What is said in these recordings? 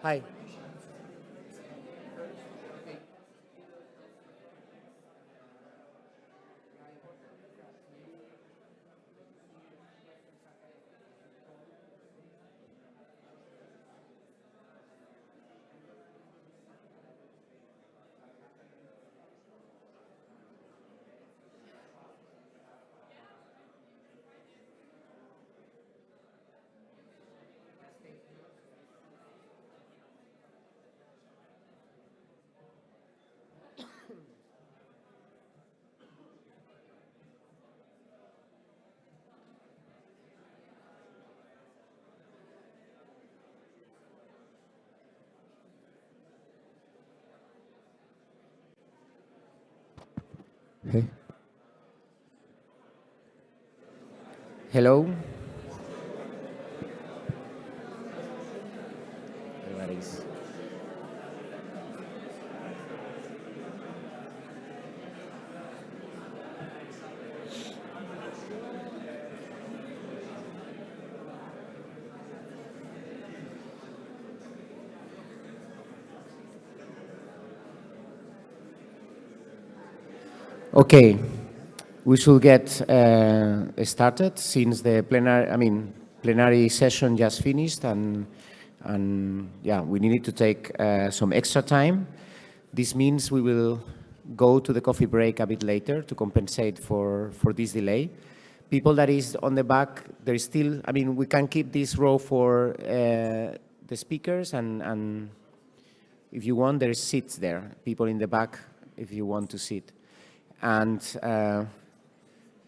Hi. Hey. Hello. Everybody's. Okay, we should get started since the plenary session just finished, and yeah, we needed to take some extra time. This means we will go to the coffee break a bit later to compensate for this delay. People that is on the back, there is still, we can keep this row for the speakers, and if you want, there is seats there. People in the back, if you want to sit. And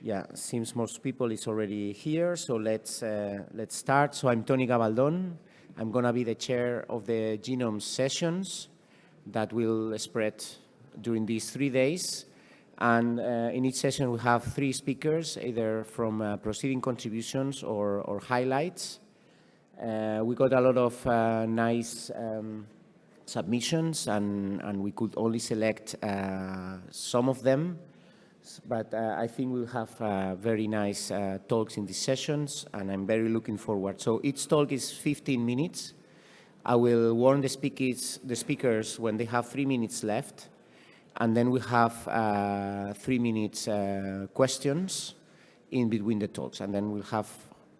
yeah, seems most people is already here, so let's start. So I'm Tony Gabaldon. I'm going to be the chair of the GENOMES sessions that will spread during these 3 days. And in each session, we have 3 speakers, either from proceeding contributions or highlights. We got a lot of nice submissions, and we could only select some of them. But I think we'll have very nice talks in these sessions, and I'm very looking forward. So each talk is 15 minutes. I will warn the speakers when they have 3 minutes left, and then we have 3 minutes questions in between the talks, and then we'll have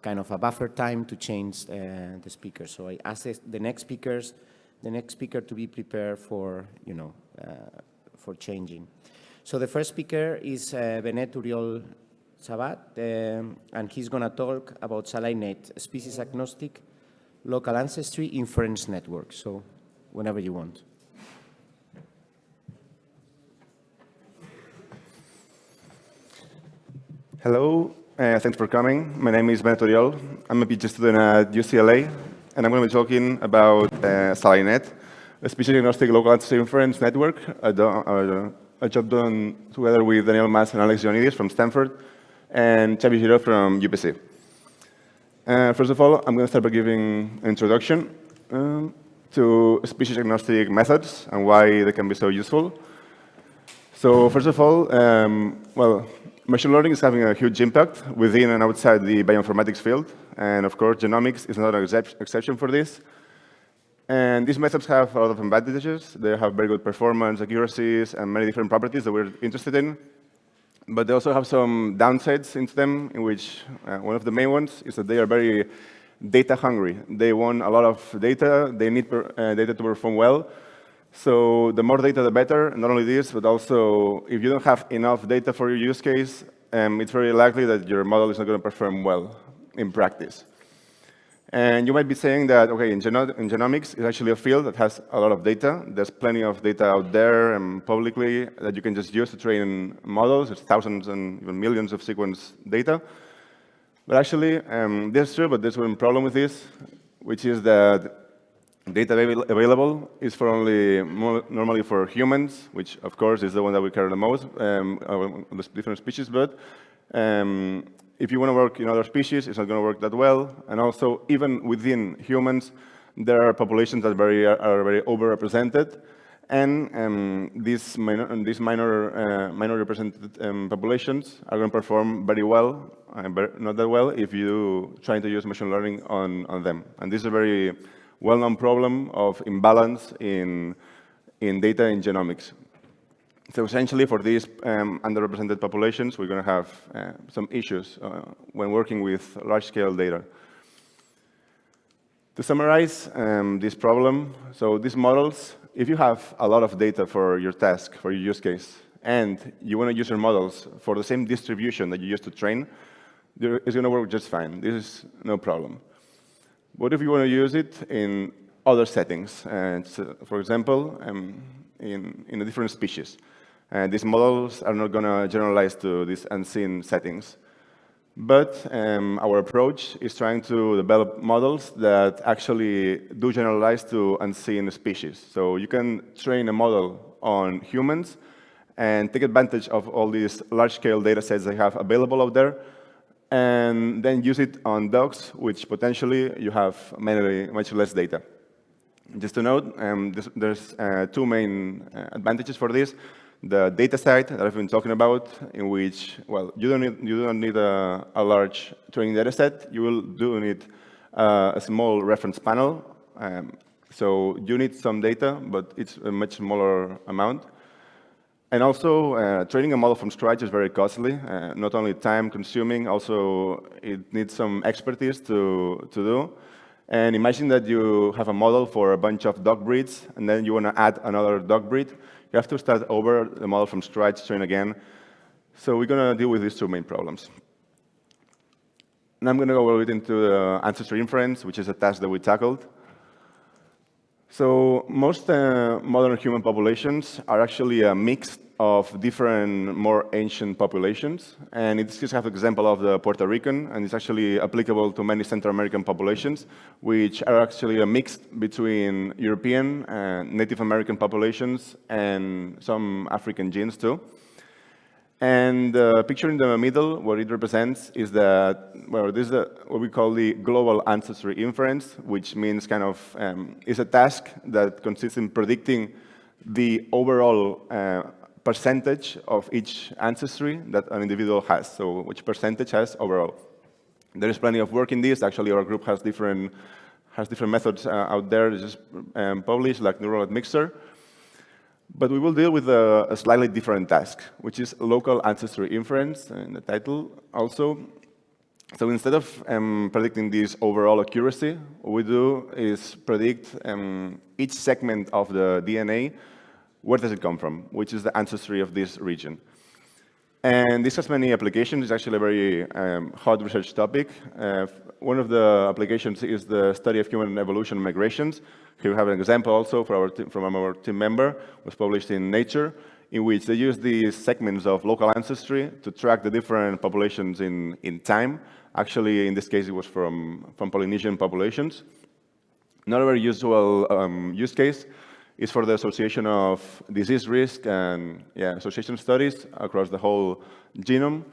kind of a buffer time to change the speakers. So I ask the next speaker to be prepared for, for changing. So the first speaker is Benet Uriol Sabat, and he's going to talk about SaliNet, species agnostic local ancestry inference network. So whenever you want. Hello, thanks for coming. My name is Benet Uriol. I'm a PhD student at UCLA, and I'm going to be talking about SaliNet, a species agnostic local ancestry inference network. A job done together with Daniel Mas and Alex Ioannidis from Stanford, and Xavi Giró from UPC. First of all, I'm going to start by giving an introduction to species agnostic methods and why they can be so useful. So first of all, machine learning is having a huge impact within and outside the bioinformatics field. And of course, genomics is not an exception for this. And these methods have a lot of advantages. They have very good performance, accuracies, and many different properties that we're interested in. But they also have some downsides into them, in which one of the main ones is that they are very data hungry. They want a lot of data. They need data to perform well. So the more data, the better. Not only this, but also if you don't have enough data for your use case, it's very likely that your model is not going to perform well in practice. And you might be saying that, okay, in genomics, it's actually a field that has a lot of data. There's plenty of data out there and publicly that you can just use to train models. There's thousands and even millions of sequence data. But actually, this is true, but there's one problem with this, which is that data available is for normally for humans, which of course is the one that we care the most, the different species, but if you want to work in other species, it's not going to work that well. And also, even within humans, there are populations that are very overrepresented. And these minor represented populations are going to perform very well, not that well, if you try to use machine learning on them. And this is a very well-known problem of imbalance in data in genomics. So essentially, for these underrepresented populations, we're going to have some issues when working with large-scale data. To summarize this problem, so these models, if you have a lot of data for your task, for your use case, and you want to use your models for the same distribution that you used to train, it's going to work just fine. This is no problem. What if you want to use it in other settings? For example, in a different species. These models are not going to generalize to these unseen settings. But our approach is trying to develop models that actually do generalize to unseen species. So you can train a model on humans and take advantage of all these large-scale data sets they have available out there, and then use it on dogs, which potentially you have much less data. Just to note, there's two main advantages for this. The data side that I've been talking about, in which, well, you don't need a large training data set. You do need a small reference panel. So you need some data, but it's a much smaller amount. And also, training a model from scratch is very costly, not only time-consuming, also it needs some expertise to do. And imagine that you have a model for a bunch of dog breeds, and then you want to add another dog breed. You have to start over the model from scratch, train again. So we're going to deal with these two main problems. And I'm going to go a little bit into the ancestry inference, which is a task that we tackled. So most modern human populations are actually a mix of different, more ancient populations. And in this case, I have an example of the Puerto Rican, and it's actually applicable to many Central American populations, which are actually a mix between European and Native American populations and some African genes too. And the picture in the middle, what it represents is that, well, this is what we call the global ancestry inference, which means kind of is a task that consists in predicting the overall percentage of each ancestry that an individual has, so which percentage has overall. There is plenty of work in this. Actually, our group has different methods out there. This is published, like neural admixture. But we will deal with a slightly different task, which is local ancestry inference, in the title also. So instead of predicting this overall accuracy, what we do is predict each segment of the DNA. Where does it come from? Which is the ancestry of this region? And this has many applications. It's actually a very hot research topic. One of the applications is the study of human evolution and migrations. Here we have an example also from our team member. It was published in Nature, in which they use these segments of local ancestry to track the different populations in time. Actually, in this case, it was from Polynesian populations. Not a very usual use case is for the association of disease risk and association studies across the whole genome.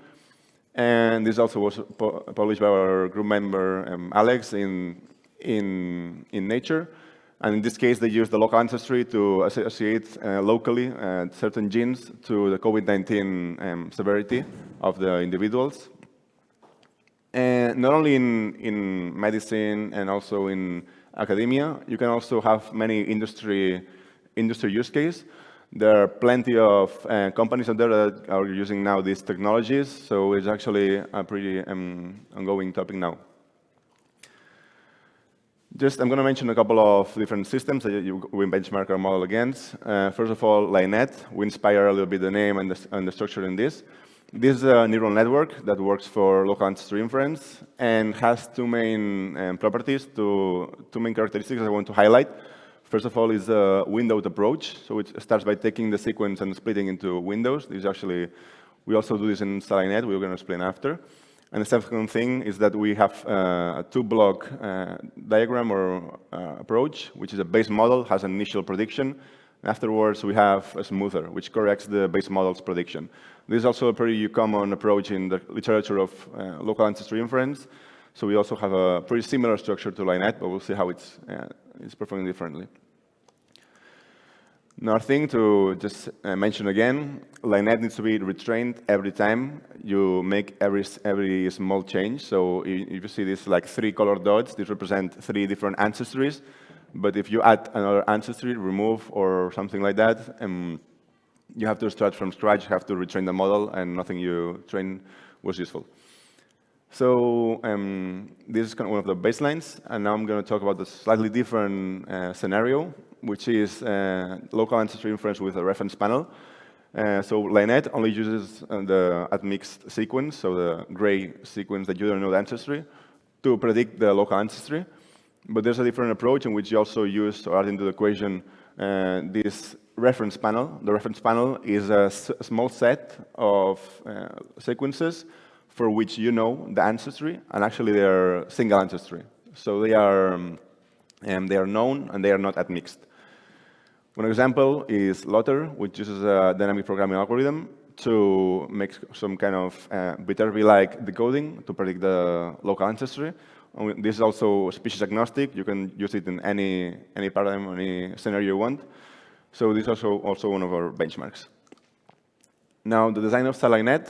And this also was published by our group member, Alex, in Nature. And in this case, they used the local ancestry to associate locally certain genes to the COVID-19 severity of the individuals. And not only in medicine and also in academia, you can also have many industry use case. There are plenty of companies out there that are using now these technologies, so it's actually a pretty ongoing topic now. I'm going to mention a couple of different systems that we benchmark our model against. First of all, LINET. We inspire a little bit the name and the structure in this. This is a neural network that works for local ancestry inference and has two main properties, two main characteristics I want to highlight. First of all is a windowed approach. So it starts by taking the sequence and splitting into windows. We also do this in SaliNet, we're going to explain after. And the second thing is that we have a two-block diagram or approach, which is a base model, has an initial prediction. Afterwards, we have a smoother, which corrects the base model's prediction. This is also a pretty common approach in the literature of local ancestry inference. So we also have a pretty similar structure to LINET, but we'll see how it's performing differently. Another thing to just mention again, LINET needs to be retrained every time you make every small change. So if you see these like 3 colored dots, these represent 3 different ancestries. But if you add another ancestry, remove, or something like that, you have to start from scratch, you have to retrain the model, and nothing you trained was useful. So this is kind of one of the baselines, and now I'm going to talk about a slightly different scenario, which is local ancestry inference with a reference panel. So LINET only uses the admixed sequence, so the gray sequence that you don't know the ancestry, to predict the local ancestry. But there's a different approach in which you also use or add into the equation this reference panel. The reference panel is a small set of sequences for which you know the ancestry, and actually they are single ancestry. So they are known and they are not admixed. One example is Lotter, which uses a dynamic programming algorithm to make some kind of Viterbi-like decoding to predict the local ancestry. This is also species agnostic. You can use it in any paradigm, any scenario you want. So this is also one of our benchmarks. Now, the design of SALINET,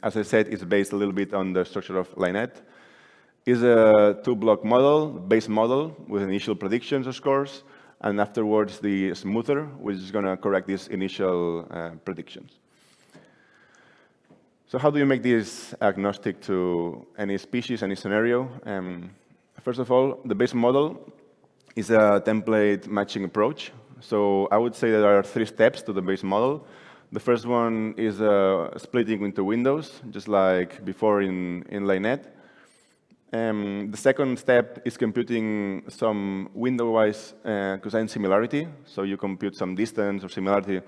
as I said, is based a little bit on the structure of LINET. It's a two-block model, base model, with initial predictions, of course, and afterwards the smoother, which is going to correct these initial predictions. So how do you make this agnostic to any species, any scenario? First of all, the base model is a template matching approach. So I would say there are 3 steps to the base model. The first one is splitting into windows, just like before in LINET. The second step is computing some window-wise cosine similarity. So you compute some distance or similarity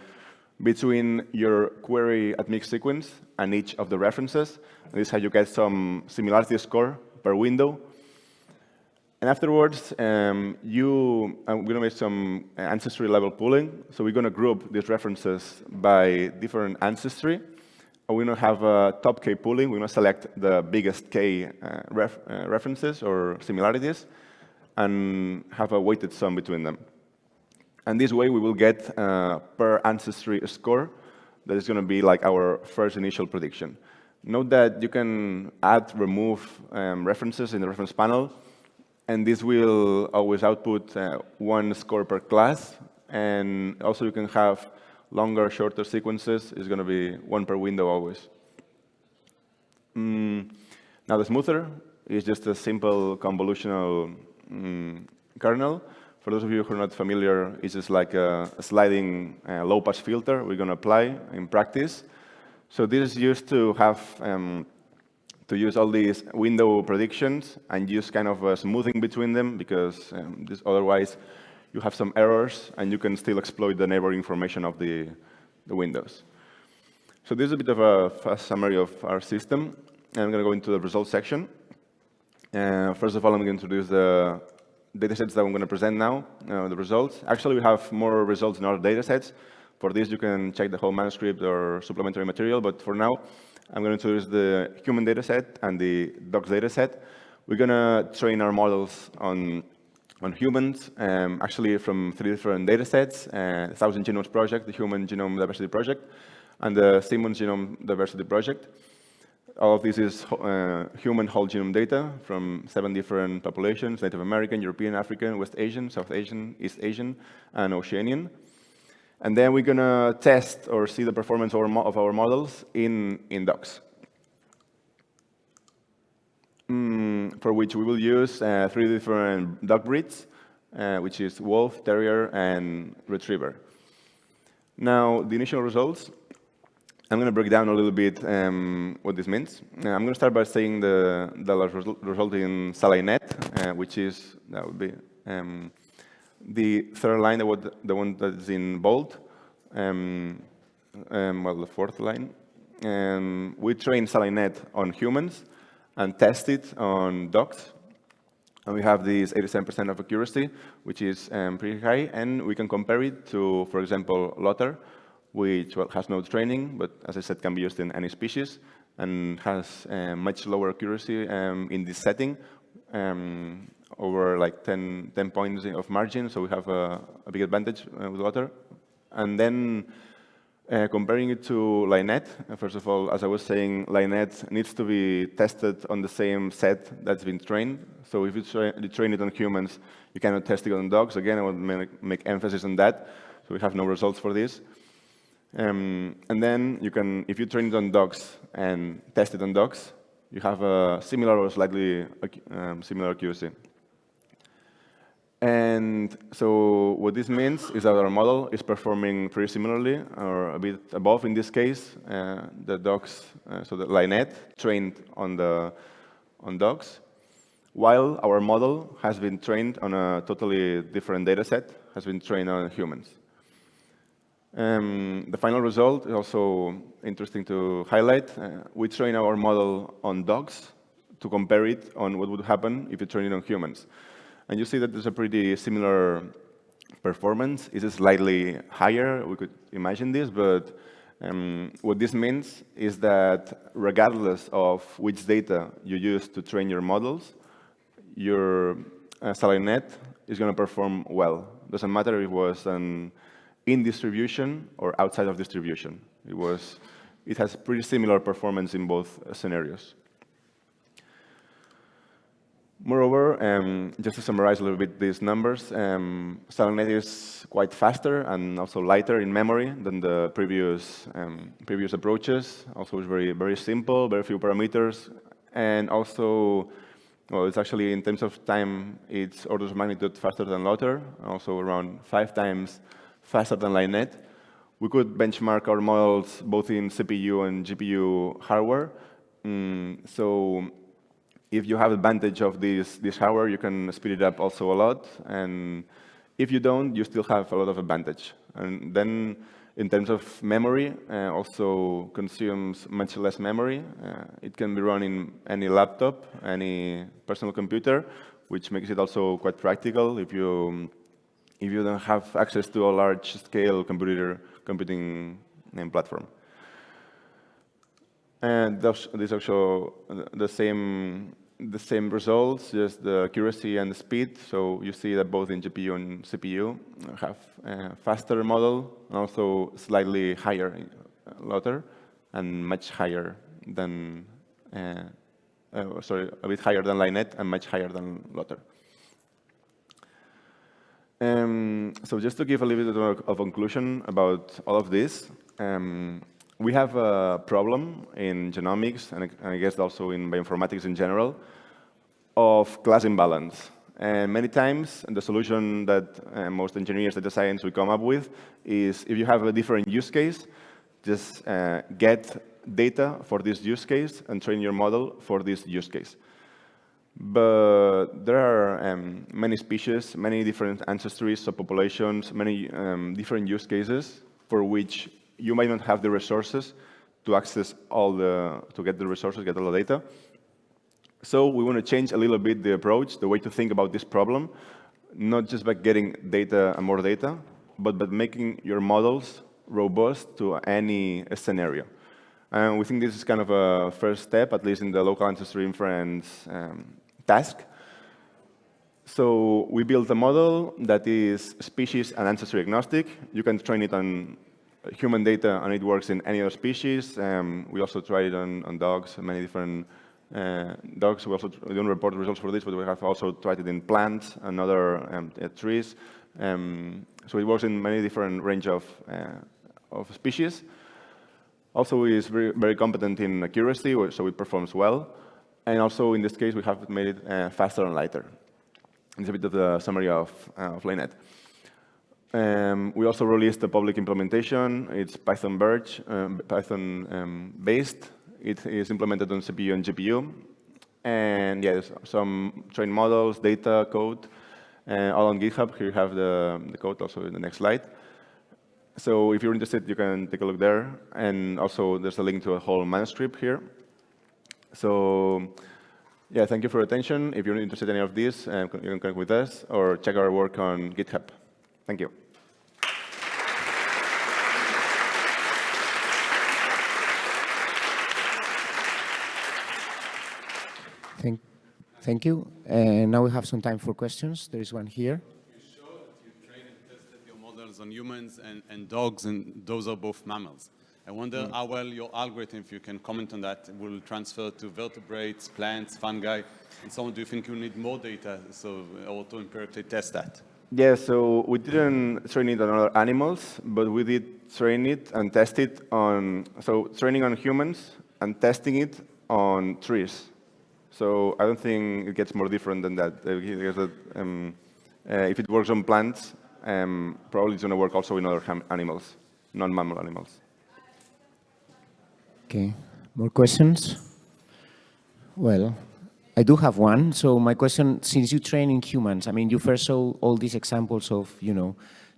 between your query admixed sequence and each of the references. And this is how you get some similarity score per window. And afterwards, we're going to make some ancestry level pooling. So we're going to group these references by different ancestry. And we're going to have a top K pooling. We're going to select the biggest K references or similarities and have a weighted sum between them. And this way, we will get per ancestry score that is going to be like our first initial prediction. Note that you can add, remove references in the reference panel. And this will always output 1 score per class. And also, you can have longer, shorter sequences. It's going to be 1 per window always. Now, the smoother is just a simple convolutional kernel. For those of you who are not familiar, it's just like a sliding low-pass filter we're going to apply in practice. So this is used to have to use all these window predictions and use kind of smoothing between them, because otherwise you have some errors and you can still exploit the neighbor information of the windows. So this is a bit of a fast summary of our system. And I'm going to go into the results section. First of all, I'm going to introduce the datasets that I'm going to present now, the results. Actually, we have more results in our datasets. For this, you can check the whole manuscript or supplementary material. But for now, I'm going to introduce the human dataset and the dogs dataset. We're going to train our models on humans, actually from 3 different datasets, the 1000 Genomes Project, the Human Genome Diversity Project, and the Simmons Genome Diversity Project. All of this is human whole genome data from 7 different populations: Native American, European, African, West Asian, South Asian, East Asian, and Oceanian. And then we're going to test or see the performance of our models in dogs, for which we will use 3 different dog breeds, which is Wolf, Terrier, and Retriever. Now, the initial results, I'm going to break down a little bit what this means. I'm going to start by saying the result in SALINET, which is, that would be the 3rd line, the one that is in bold, well, the 4th line. We train SALINET on humans and test it on dogs. And we have this 87% of accuracy, which is pretty high. And we can compare it to, for example, Lotter, which has no training, but as I said, can be used in any species and has much lower accuracy in this setting, over like 10 points of margin. So we have a big advantage with Lotter. And then Comparing it to Linet, first of all, as I was saying, Linet needs to be tested on the same set that's been trained. So if you train it on humans, you cannot test it on dogs. Again, I want to make emphasis on that. So we have no results for this. And then you can, if you train it on dogs and test it on dogs, you have a similar or slightly similar accuracy. And so what this means is that our model is performing pretty similarly, or a bit above in this case. The dogs, so the Linet trained on dogs, while our model has been trained on a totally different data set, has been trained on humans. The final result is also interesting to highlight. We train our model on dogs to compare it on what would happen if you train it on humans. And you see that there's a pretty similar performance. It's slightly higher, we could imagine this, but what this means is that regardless of which data you use to train your models, your Linet is going to perform well. Doesn't matter if it was in distribution or outside of distribution. It has pretty similar performance in both scenarios. Moreover, just to summarize a little bit these numbers, Linet is quite faster and also lighter in memory than the previous approaches. Also, it's very simple, very few parameters, and also, well, it's actually in terms of time, it's orders of magnitude faster than Lotter, also around 5 times faster than Linet. We could benchmark our models both in CPU and GPU hardware. So if you have advantage of this hardware, you can speed it up also a lot. And if you don't, you still have a lot of advantage. And then in terms of memory, also consumes much less memory. It can be run in any laptop, any personal computer, which makes it also quite practical if you don't have access to a large-scale computing platform. And these are show the same results, just the accuracy and the speed. So you see that both in GPU and CPU have a faster model, and also slightly higher Lotter, and much higher than, a bit higher than Linet and much higher than Lotter. So just to give a little bit of conclusion about all of this, we have a problem in genomics, and I guess also in bioinformatics in general, of class imbalance. And many times, the solution that most engineers, data science, will come up with is if you have a different use case, just get data for this use case and train your model for this use case. But there are many species, many different ancestries, subpopulations, many different use cases for which you might not have the resources to access to get the resources, get all the data. So we want to change a little bit the approach, the way to think about this problem, not just by getting data and more data, but by making your models robust to any scenario. And we think this is kind of a first step, at least in the local ancestry inference task. So we built a model that is species and ancestry agnostic. You can train it on human data, and it works in any other species. We also tried it on dogs, many different dogs. We don't report results for this, but we have also tried it in plants and other trees. So it works in many different range of species. Also, it is very competent in accuracy, so it performs well. And also, in this case, we have made it faster and lighter. It's a bit of the summary of Linet. We also released the public implementation. It's Python based. It is implemented on CPU and GPU. And yeah, there's some trained models, data, code, all on GitHub. Here you have the code also in the next slide. So if you're interested, you can take a look there. And also, there's a link to a whole manuscript here. So yeah, thank you for your attention. If you're interested in any of this, you can connect with us or check our work on GitHub. Thank you. Thank you. Now we have some time for questions. There is one here. You showed that you trained and tested your models signals on humans and dogs, and those are both mammals. I wonder how well your algorithm, if you can comment on that, will transfer to vertebrates, plants, fungi, and so on. Do you think you need more data or to empirically test that? Yeah, so we didn't train it on other animals, but we did train it and test it on, so training on humans and testing it on trees. So I don't think it gets more different than that. If it works on plants, probably it's going to work also in other animals, non-mammal animals. Okay, more questions? Well, I do have one. So my question, since you train in humans, I mean, you first show all these examples of,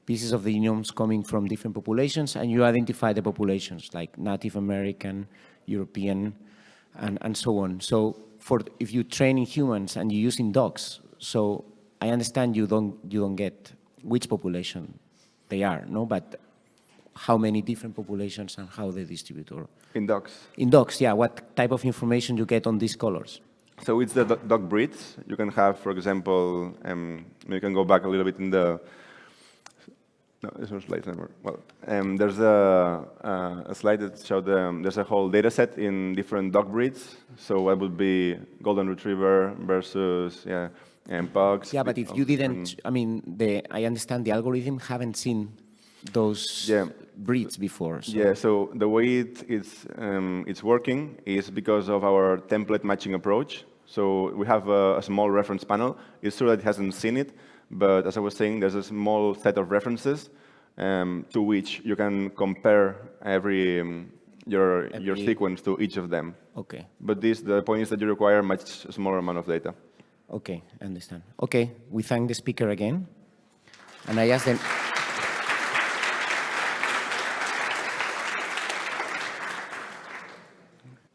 pieces of the genomes coming from different populations, and you identify the populations, like Native American, European, and so on. So if you train in humans and you use in dogs, so I understand you don't get which population they are, no? But how many different populations and how they distribute? Or In dogs. in dogs, yeah. What type of information you get on these colors? So it's the dog breeds. You can have, for example, you can go back a little bit in the. No, there's no slide anymore. Well, there's a slide that showed there's a whole data set in different dog breeds. So what would be golden retriever versus pugs. Yeah, but if you didn't, I mean, I understand the algorithm haven't seen those breeds before. So. Yeah, so the way it's working is because of our template matching approach. So we have a small reference panel. It's true that it hasn't seen it, but as I was saying, there's a small set of references to which you can compare your sequence to each of them. Okay. But the point is that you require a much smaller amount of data. Okay, I understand. Okay, we thank the speaker again. And I ask them.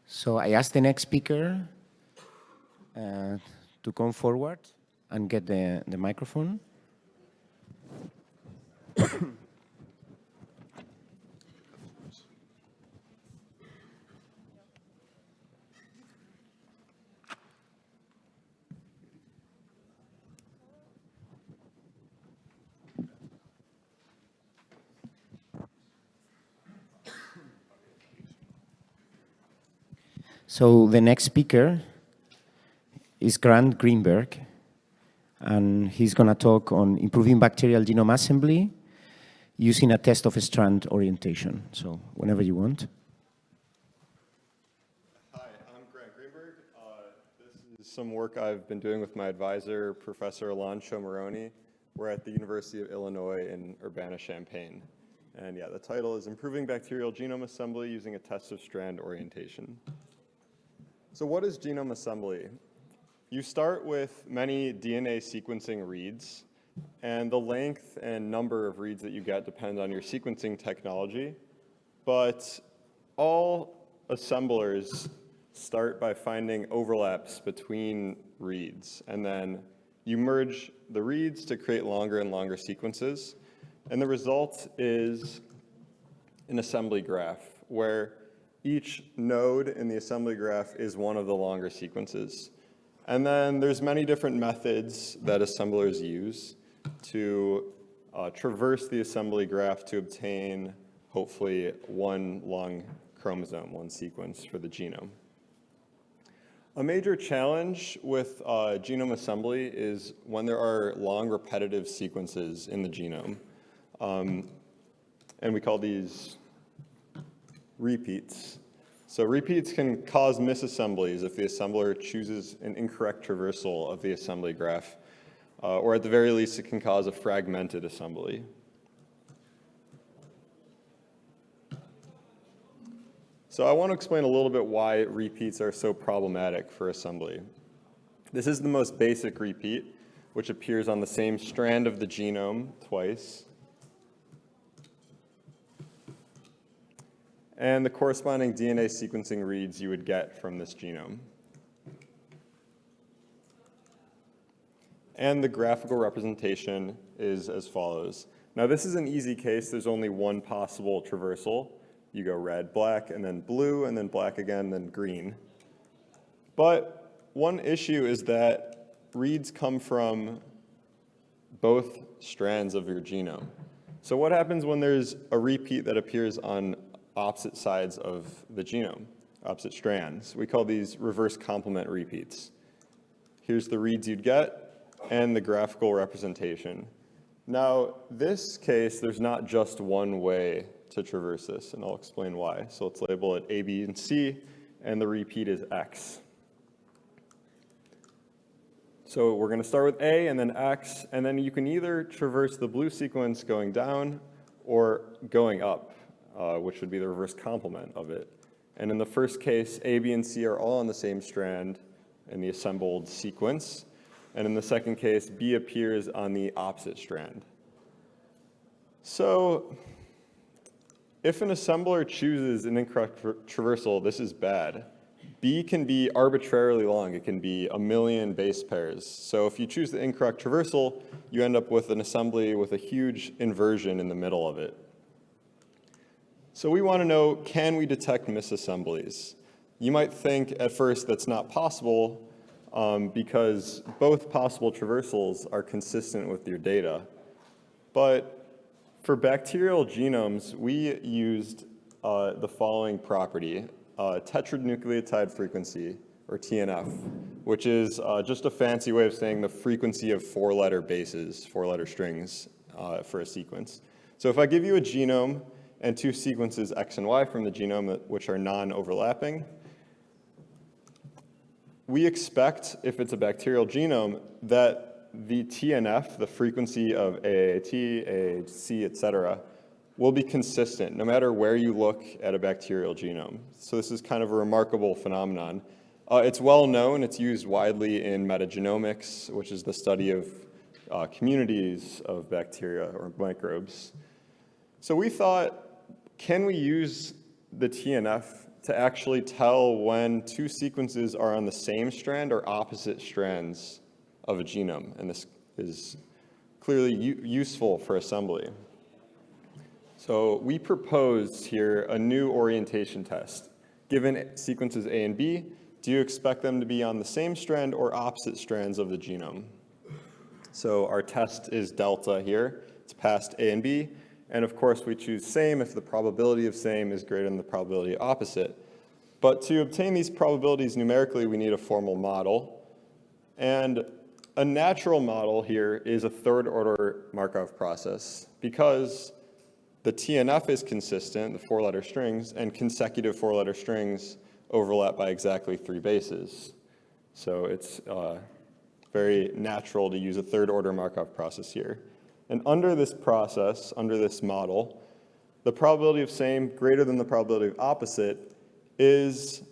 So I ask the next speaker to come forward and get the microphone. So the next speaker is Grant Greenberg, and he's going to talk on improving bacterial genome assembly using a test of strand orientation. So whenever you want. Hi, I'm Grant Greenberg. This is some work I've been doing with my advisor, Professor Alonso Moroni. We're at the University of Illinois in Urbana-Champaign. And yeah, the title is Improving Bacterial Genome Assembly Using a Test of Strand Orientation. So what is genome assembly? You start with many DNA sequencing reads, and the length and number of reads that you get depend on your sequencing technology. But all assemblers start by finding overlaps between reads, and then you merge the reads to create longer and longer sequences. And the result is an assembly graph where each node in the assembly graph is one of the longer sequences. And then there's many different methods that assemblers use to traverse the assembly graph to obtain, hopefully, one long chromosome, one sequence for the genome. A major challenge with genome assembly is when there are long repetitive sequences in the genome. And we call these repeats. So repeats can cause misassemblies if the assembler chooses an incorrect traversal of the assembly graph, or at the very least, it can cause a fragmented assembly. So I want to explain a little bit why repeats are so problematic for assembly. This is the most basic repeat, which appears on the same strand of the genome twice. And the corresponding DNA sequencing reads you would get from this genome. And the graphical representation is as follows. Now this is an easy case. There's only one possible traversal. You go red, black, and then blue, and then black again, then green. But one issue is that reads come from both strands of your genome. So what happens when there's a repeat that appears on opposite sides of the genome, opposite strands? We call these reverse complement repeats. Here's the reads you'd get and the graphical representation. Now, this case, there's not just one way to traverse this, and I'll explain why. So let's label it A, B, and C, and the repeat is X. So we're going to start with A and then X, and then you can either traverse the blue sequence going down or going up, which would be the reverse complement of it. And in the first case, A, B, and C are all on the same strand in the assembled sequence. And in the second case, B appears on the opposite strand. So if an assembler chooses an incorrect traversal, this is bad. B can be arbitrarily long. It can be 1,000,000 base pairs. So if you choose the incorrect traversal, you end up with an assembly with a huge inversion in the middle of it. So we want to know, can we detect misassemblies? You might think at first that's not possible because both possible traversals are consistent with your data. But for bacterial genomes, we used the following property, tetranucleotide frequency, or TNF, which is just a fancy way of saying the frequency of four-letter bases, four-letter strings for a sequence. So if I give you a genome and two sequences X and Y from the genome which are non-overlapping, we expect, if it's a bacterial genome, that the TNF, the frequency of AAT, AAC, et cetera, will be consistent no matter where you look at a bacterial genome. So this is kind of a remarkable phenomenon. It's well known. It's used widely in metagenomics, which is the study of communities of bacteria or microbes. So we thought, can we use the TNF to actually tell when two sequences are on the same strand or opposite strands of a genome? And this is clearly useful for assembly. So we propose here a new orientation test. Given sequences A and B, do you expect them to be on the same strand or opposite strands of the genome? So our test is delta here. It's past A and B. And of course, we choose same if the probability of same is greater than the probability of opposite. But to obtain these probabilities numerically, we need a formal model. And a natural model here is a third-order Markov process because the TNF is consistent, the four-letter strings, and consecutive four-letter strings overlap by exactly 3 bases. So it's very natural to use a third-order Markov process here. And under this process, under this model, the probability of same greater than the probability of opposite is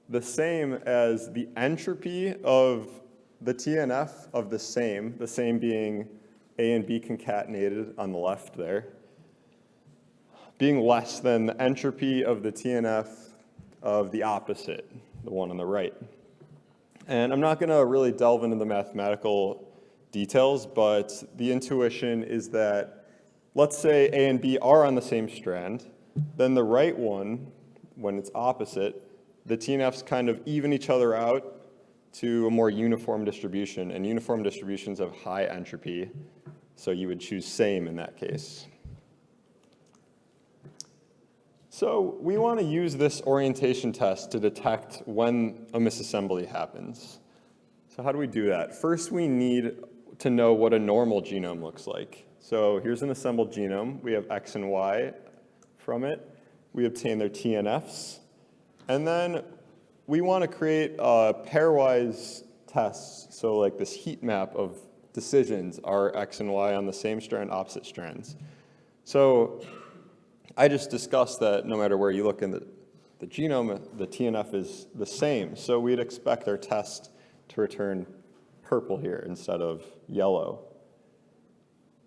the same as the entropy of the TNF of the same being A and B concatenated on the left there, being less than the entropy of the TNF of the opposite, the one on the right. And I'm not going to really delve into the mathematical details, but the intuition is that, let's say A and B are on the same strand, then the right one, when it's opposite, the TNFs kind of even each other out to a more uniform distribution, and uniform distributions have high entropy, so you would choose same in that case. So we want to use this orientation test to detect when a misassembly happens. So how do we do that? First, we need to know what a normal genome looks like. So here's an assembled genome. We have X and Y from it. We obtain their TNFs. And then we want to create pairwise tests. So like this heat map of decisions are X and Y on the same strand, opposite strands. So I just discussed that no matter where you look in the genome, the TNF is the same. So we'd expect our test to return purple here instead of yellow.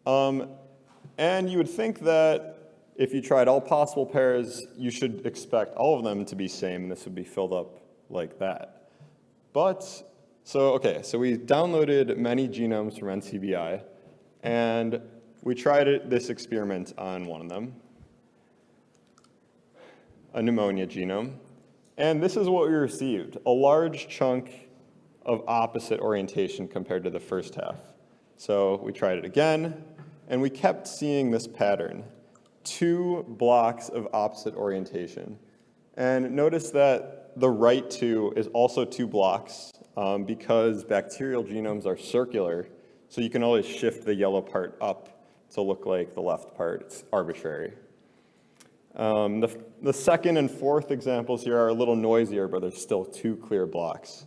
And you would think that if you tried all possible pairs, you should expect all of them to be same, and this would be filled up like that. But, so we downloaded many genomes from NCBI, and we tried this experiment on one of them, a pneumonia genome. And this is what we received, a large chunk of opposite orientation compared to the first half. So we tried it again, And we kept seeing this pattern, 2 blocks of opposite orientation. And notice that the right 2 is also 2 blocks because bacterial genomes are circular, so you can always shift the yellow part up to look like the left part. It's arbitrary. The second and fourth examples here are a little noisier, but there's still 2 clear blocks.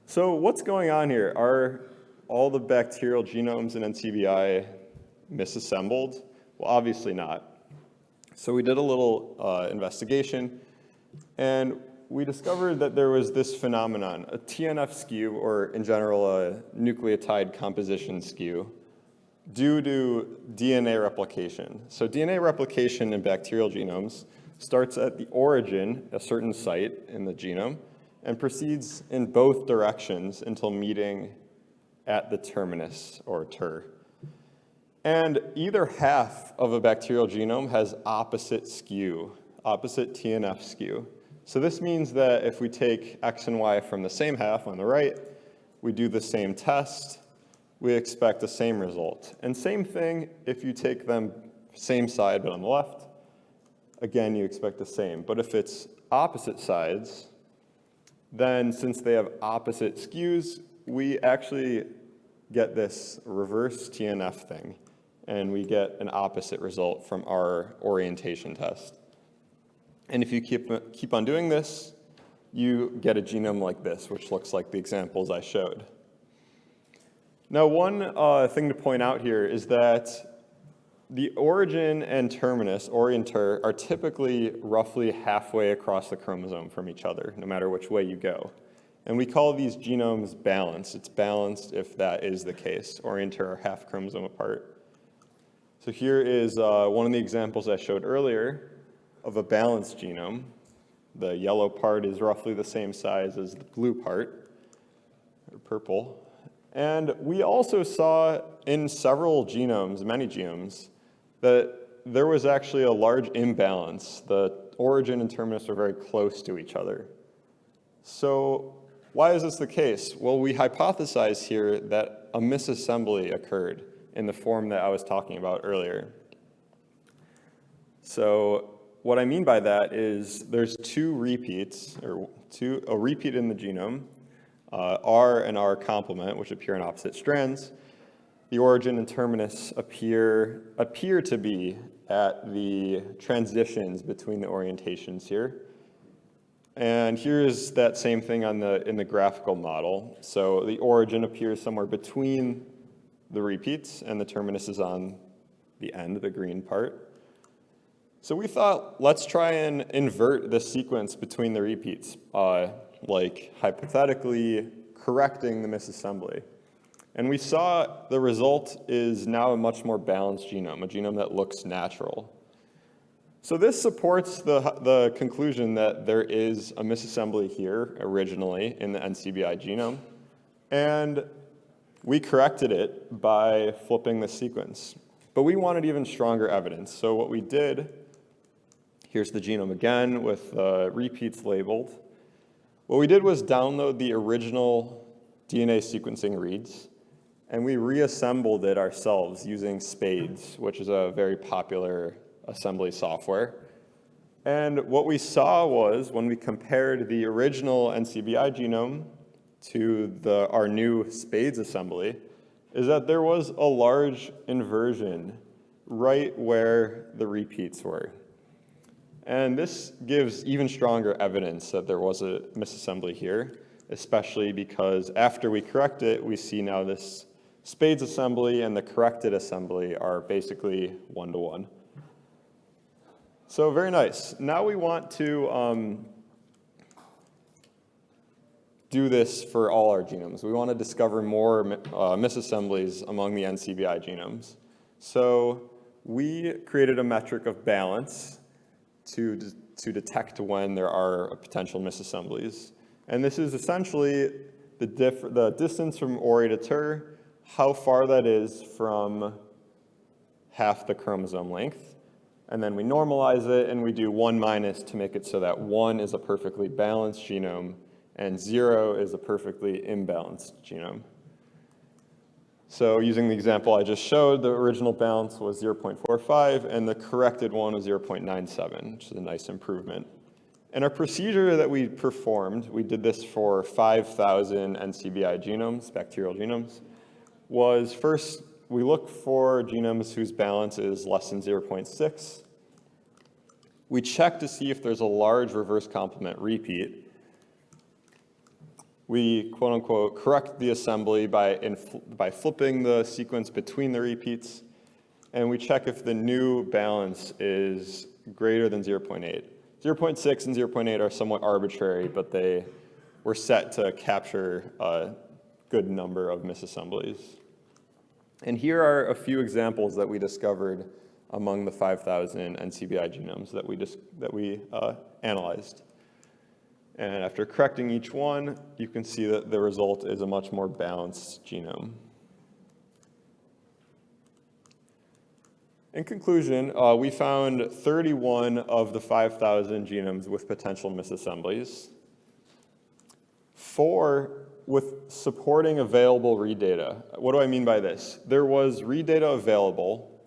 So what's going on here? Are all the bacterial genomes in NCBI misassembled? Well, obviously not. So we did a little investigation, and we discovered that there was this phenomenon, a TNF skew, or in general, a nucleotide composition skew, due to DNA replication. So DNA replication in bacterial genomes starts at the origin, a certain site in the genome, and proceeds in both directions until meeting at the terminus, or ter. And either half of a bacterial genome has opposite skew, opposite TNF skew. So this means that if we take X and Y from the same half on the right, we do the same test, we expect the same result. And same thing if you take them same side but on the left, again you expect the same. But if it's opposite sides, then since they have opposite skews, we actually get this reverse TNF thing, and we get an opposite result from our orientation test. And if you keep on doing this, you get a genome like this, which looks like the examples I showed. Now, one thing to point out here is that the origin and terminus, orienter, are typically roughly halfway across the chromosome from each other, no matter which way you go. And we call these genomes balanced. It's balanced if that is the case. Orienter are half chromosome apart. So here is one of the examples I showed earlier of a balanced genome. The yellow part is roughly the same size as the blue part, or purple. And we also saw in several genomes, many genomes, that there was actually a large imbalance. The origin and terminus are very close to each other. So why is this the case? Well, we hypothesize here that a misassembly occurred in the form that I was talking about earlier. So what I mean by that is there's 2 repeats, or a repeat in the genome, R and R complement, which appear in opposite strands. The origin and terminus appear to be at the transitions between the orientations here. And here's that same thing in the graphical model. So the origin appears somewhere between the repeats, and the terminus is on the end, the green part. So we thought, let's try and invert the sequence between the repeats, like hypothetically correcting the misassembly. And we saw the result is now a much more balanced genome, a genome that looks natural. So this supports the conclusion that there is a misassembly here originally in the NCBI genome, and we corrected it by flipping the sequence. But we wanted even stronger evidence, so what we did, here's the genome again with repeats labeled. What we did was download the original DNA sequencing reads, and we reassembled it ourselves using Spades, which is a very popular assembly software. And what we saw was, when we compared the original NCBI genome to our new Spades assembly, is that there was a large inversion right where the repeats were. And this gives even stronger evidence that there was a misassembly here, especially because after we correct it, we see now this Spades assembly and the corrected assembly are basically one-to-one. So very nice. Now we want to do this for all our genomes. We want to discover more misassemblies among the NCBI genomes. So we created a metric of balance to detect when there are potential misassemblies. And this is essentially the distance from ori to ter, how far that is from half the chromosome length. And then we normalize it, and we do 1 minus to make it so that 1 is a perfectly balanced genome, and 0 is a perfectly imbalanced genome. So using the example I just showed, the original balance was 0.45, and the corrected one was 0.97, which is a nice improvement. And our procedure that we performed, we did this for 5,000 NCBI genomes, bacterial genomes, was first we look for genomes whose balance is less than 0.6. We check to see if there's a large reverse complement repeat. We, quote unquote, correct the assembly by flipping the sequence between the repeats, and we check if the new balance is greater than 0.8. 0.6 and 0.8 are somewhat arbitrary, but they were set to capture a good number of misassemblies. And here are a few examples that we discovered among the 5,000 NCBI genomes that we analyzed. And after correcting each one, you can see that the result is a much more balanced genome. In conclusion, we found 31 of the 5,000 genomes with potential misassemblies, 4 with supporting available read data. What do I mean by this? There was read data available,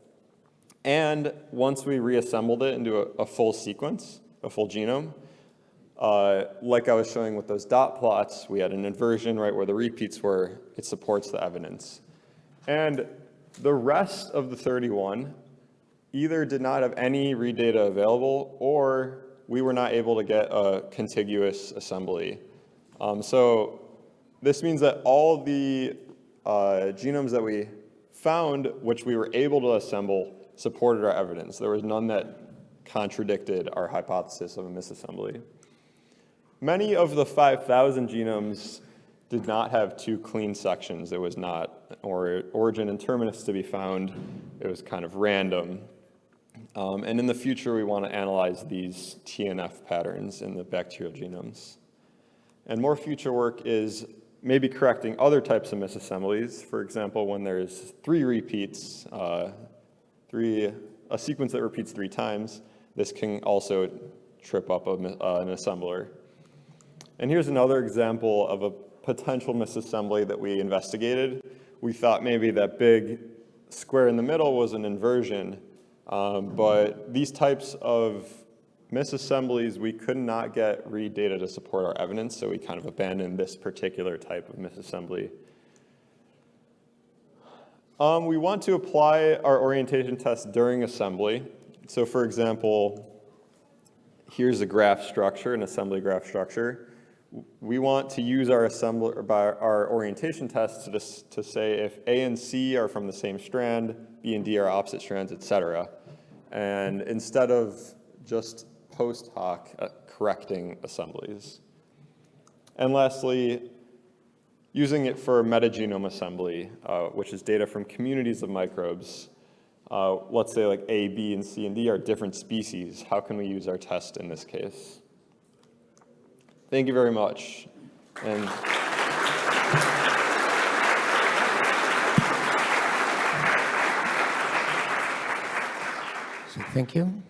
and once we reassembled it into a full sequence, a full genome, like I was showing with those dot plots, we had an inversion right where the repeats were. It supports the evidence. And the rest of the 31 either did not have any read data available, or we were not able to get a contiguous assembly. So this means that all the genomes that we found, which we were able to assemble, supported our evidence. There was none that contradicted our hypothesis of a misassembly. Many of the 5,000 genomes did not have 2 clean sections. It was not origin and terminus to be found. It was kind of random. And in the future, we want to analyze these TNF patterns in the bacterial genomes. And more future work is maybe correcting other types of misassemblies. For example, when there's 3 repeats, a sequence that repeats 3 times, this can also trip up an assembler. And here's another example of a potential misassembly that we investigated. We thought maybe that big square in the middle was an inversion, but these types of misassemblies, we could not get read data to support our evidence, so we kind of abandoned this particular type of misassembly. We want to apply our orientation test during assembly. So for example, here's a graph structure, an assembly graph structure. We want to use our orientation test to say if A and C are from the same strand, B and D are opposite strands, etc. And instead of just post hoc correcting assemblies. And lastly, using it for metagenome assembly, which is data from communities of microbes. Let's say like A, B, and C, and D are different species. How can we use our test in this case? Thank you very much. And So thank you.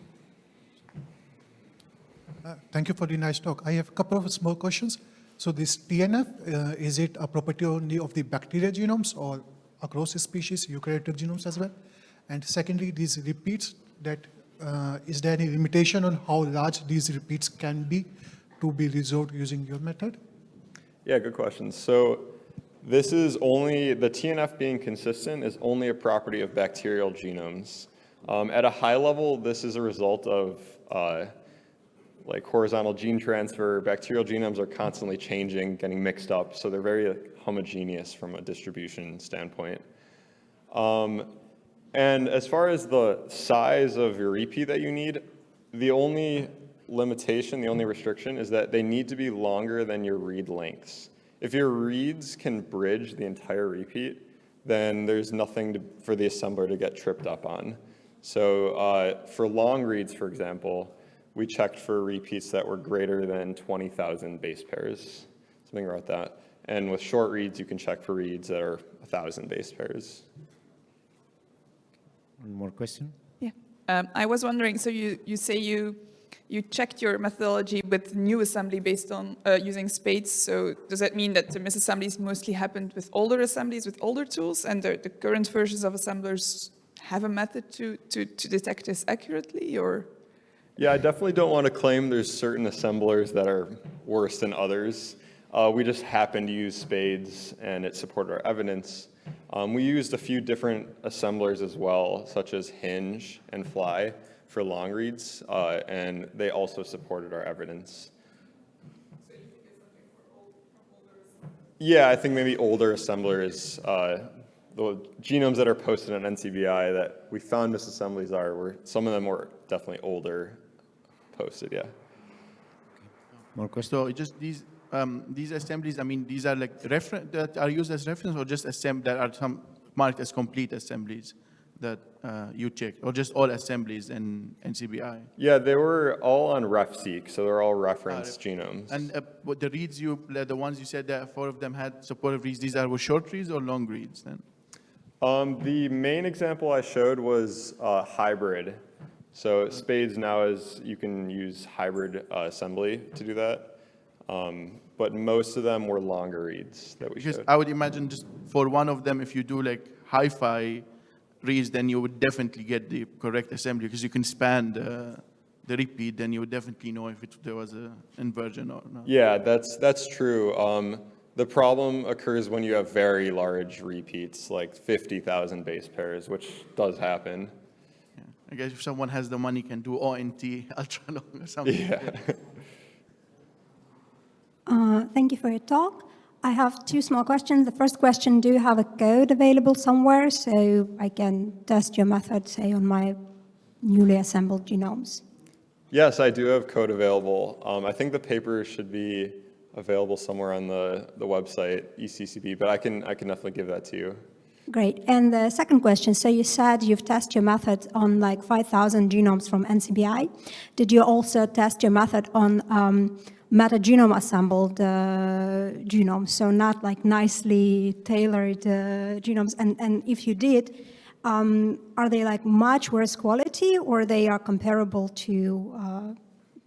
Thank you for the nice talk. I have a couple of small questions. So this TNF, is it a property only of the bacterial genomes or across species, eukaryotic genomes as well? And secondly, these repeats, is there any limitation on how large these repeats can be to be resolved using your method? yeah, good question. So this is only, the TNF being consistent is only a property of bacterial genomes. At a high level, this is a result of like horizontal gene transfer. Bacterial genomes are constantly changing, getting mixed up, so they're very homogeneous from a distribution standpoint. And as far as the size of your repeat that you need, the only limitation, the only restriction is that they need to be longer than your read lengths. If your reads can bridge the entire repeat, then there's nothing for the assembler to get tripped up on. So for long reads, for example, we checked for repeats that were greater than 20,000 base pairs, something about that. And with short reads, you can check for reads that are 1,000 base pairs. One more question? Yeah. I was wondering, so you say you you checked your methodology with new assembly based on using spades. So does that mean that the misassemblies mostly happened with older assemblies, with older tools, and the current versions of assemblers have a method to detect this accurately, or? Yeah, I definitely don't want to claim there's certain assemblers that are worse than others. We just happened to use spades, and it supported our evidence. We used a few different assemblers as well, such as hinge and fly for long reads, and they also supported our evidence. So you think it's something from older assemblers? Yeah, I think maybe older assemblers, the genomes that are posted on NCBI that we found misassemblies some of them were definitely older posted, yeah. More questions? So just these assemblies, I mean, these are like that are used as reference, or just that are some marked as complete assemblies that you checked, or just all assemblies in NCBI? Yeah, they were all on RefSeq, so they're all reference genomes. And what the reads the ones you said that 4 of them had supportive reads, these were short reads or long reads then? The main example I showed was hybrid. So spades now you can use hybrid assembly to do that. But most of them were longer reads that we Because showed. I would imagine just for one of them, if you do like hi-fi reads, then you would definitely get the correct assembly, because you can span the repeat, then you would definitely know if there was an inversion or not. Yeah, that's true. The problem occurs when you have very large repeats, like 50,000 base pairs, which does happen. Yeah. I guess if someone has the money, can do ONT ultra long or something. Yeah. Thank you for your talk. I have 2 small questions. The first question, do you have a code available somewhere so I can test your method, say, on my newly assembled genomes? Yes, I do have code available. I think the paper should be available somewhere on the website, ECCB, but I can definitely give that to you. Great. And the second question, so you said you've tested your method on like 5,000 genomes from NCBI. Did you also test your method on metagenome assembled genomes, so not like nicely tailored genomes? And if you did, are they like much worse quality, or they are comparable to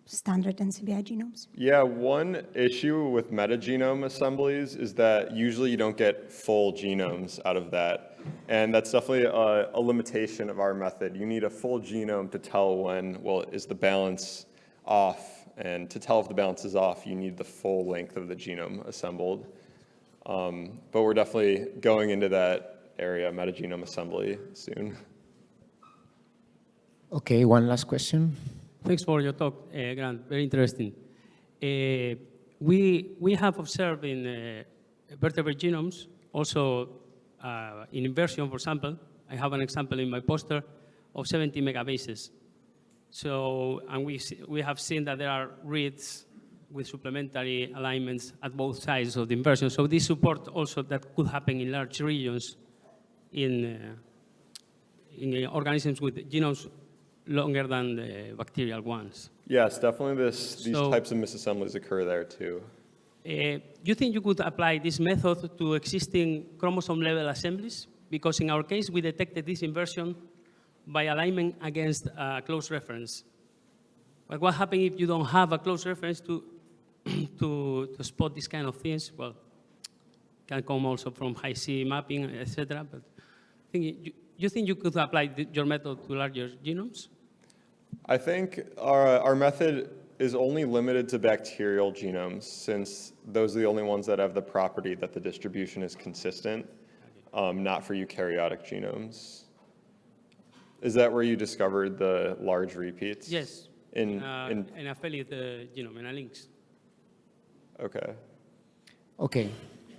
standard NCBI genomes? Yeah, one issue with metagenome assemblies is that usually you don't get full genomes out of that. And that's definitely a limitation of our method. You need a full genome to tell when, well, is the balance off? And to tell if the balance is off, you need the full length of the genome assembled. But we're definitely going into that area, metagenome assembly, soon. Okay, one last question. Thanks for your talk, Grant. Very interesting. We have observed in vertebrate genomes, also in inversion, for example. I have an example in my poster of 70 megabases. So, and we have seen that there are reads with supplementary alignments at both sides of the inversion. So this support also that could happen in large regions in organisms with genomes longer than the bacterial ones. Yes, definitely these types of misassemblies occur there too. Do you think you could apply this method to existing chromosome-level assemblies? Because in our case, we detected this inversion by alignment against a close reference. But what happens if you don't have a close reference to spot these kind of things? Well, can come also from high-C mapping, etc. But you think you could apply your method to larger genomes? I think our method is only limited to bacterial genomes, since those are the only ones that have the property that the distribution is consistent, not for eukaryotic genomes. Is that where you discovered the large repeats? Yes, in affiliate genome, in a links. Okay. Okay,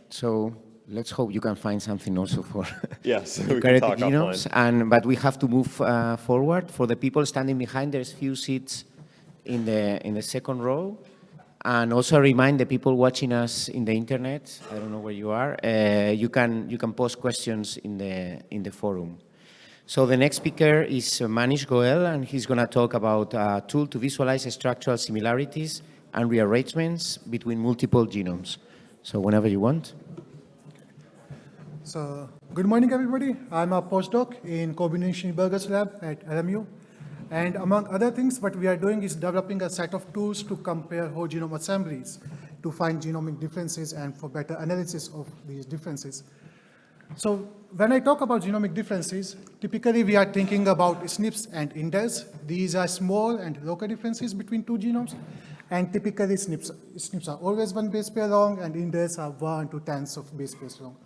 so let's hope you can find something also for yes, we can eukaryotic talk genomes. offline. But we have to move forward. For the people standing behind, there's few seats in the second row. And also remind the people watching us in the internet, I don't know where you are, you can post questions in the forum. So the next speaker is Manish Goel, and he's going to talk about a tool to visualize structural similarities and rearrangements between multiple genomes. So whenever you want. So, good morning, everybody. I'm a postdoc in Combination Burgers lab at LMU. And among other things, what we are doing is developing a set of tools to compare whole genome assemblies to find genomic differences and for better analysis of these differences. So when I talk about genomic differences, typically we are thinking about SNPs and indels. These are small and local differences between two genomes. And typically SNPs are always one base pair long and indels are 1 to 10s of base pairs long.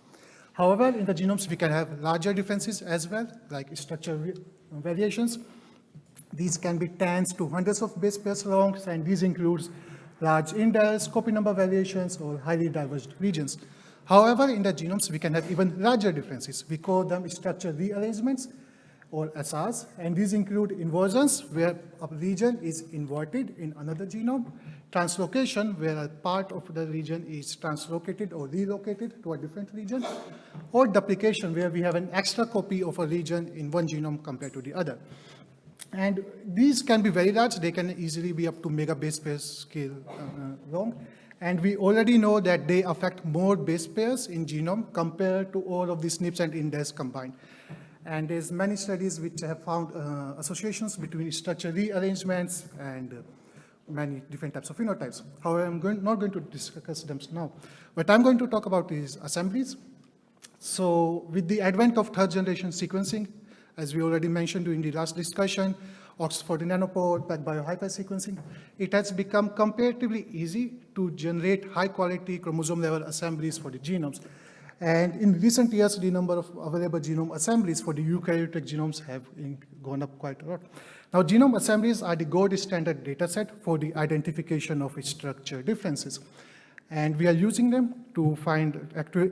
However, in the genomes, we can have larger differences as well, like structure variations. These can be tens to hundreds of base pairs long, and these includes large indels, copy number variations, or highly diverged regions. However, in the genomes, we can have even larger differences. We call them structure rearrangements, or SRs, and these include inversions, where a region is inverted in another genome, translocation, where a part of the region is translocated or relocated to a different region, or duplication, where we have an extra copy of a region in one genome compared to the other. And these can be very large. They can easily be up to mega base pair scale long. And we already know that they affect more base pairs in genome compared to all of the SNPs and indels combined. And there's many studies which have found associations between structure rearrangements and many different types of phenotypes. However, I'm not going to discuss them now. What I'm going to talk about is assemblies. So with the advent of third generation sequencing, as we already mentioned during the last discussion, Oxford Nanopore, PacBio HiFi sequencing, it has become comparatively easy to generate high-quality chromosome-level assemblies for the genomes. And in recent years, the number of available genome assemblies for the eukaryotic genomes have gone up quite a lot. Now, genome assemblies are the gold standard data set for the identification of structure differences. And we are using them to